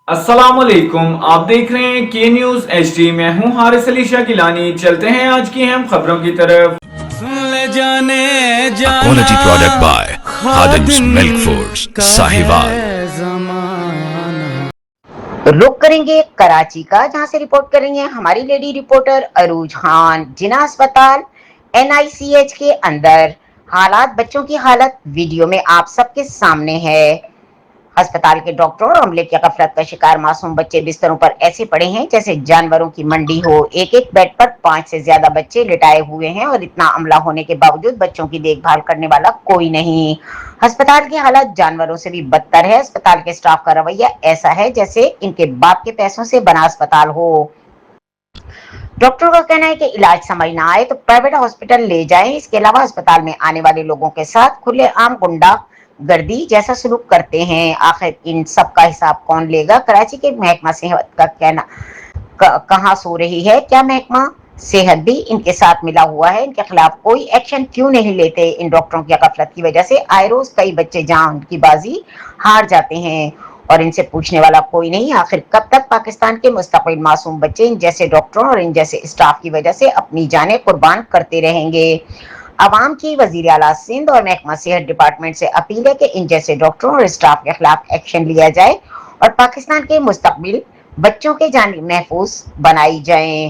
अस्सलामुअलैकुम, आप देख रहे हैं के न्यूज HD। मैं हूं हारिस अली शाह गिलानी। चलते हैं आज की अहम खबरों की तरफ। ले जाने A जाना quality product by Khadim's Khadim Milk Foods, का Sahiwal. है ज़माना। रुक करेंगे कराची का, जहां से रिपोर्ट करेंगे हमारी लेडी रिपोर्टर अरूज खान। जिना अस्पताल NICH के अंदर हालात, बच्चों की हालत वीडियो में आप सबके सामने है। अस्पताल के डॉक्टर और अमले की गफलत का शिकार मासूम बच्चे बिस्तरों पर ऐसे पड़े हैं जैसे जानवरों की मंडी हो। एक एक बेड पर 5 से ज्यादा बच्चे लिटाए हुए हैं और इतना अमला होने के बावजूद बच्चों की देखभाल करने वाला कोई नहीं। अस्पताल की हालत जानवरों से भी बदतर है। अस्पताल के स्टाफ का रवैया ऐसा है जैसे इनके बाप के पैसों से बना अस्पताल हो। डॉक्टरों का कहना है कि इलाज समझ ना आए तो प्राइवेट हॉस्पिटल ले जाएं। इसके अलावा अस्पताल में आने वाले लोगों के साथ खुलेआम गुंडा गर्दी जैसा सलूक करते हैं। आखिर इन सब का हिसाब कौन लेगा? कराची के महकमा सेहत का कहना कहां सो रही है? क्या महकमा सेहत भी इनके साथ मिला हुआ है? इनके खिलाफ कोई एक्शन क्यों नहीं लेते? इन डॉक्टरों की गफलत की वजह से आए रोज कई बच्चे जान की बाजी हार जाते हैं और इनसे पूछने वाला कोई नहीं। आखिर कब तक पाकिस्तान के मुस्तकिल मासूम बच्चे इन जैसे डॉक्टरों और इन जैसे स्टाफ की वजह से अपनी जानें कुर्बान करते रहेंगे? अवाम की वजीर आला सिंध और महकमा सेहत डिपार्टमेंट से अपील है कि इन जैसे डॉक्टरों और स्टाफ के खिलाफ एक्शन लिया जाए और पाकिस्तान के मुस्तकबिल बच्चों के जान महफूज बनाई जाए।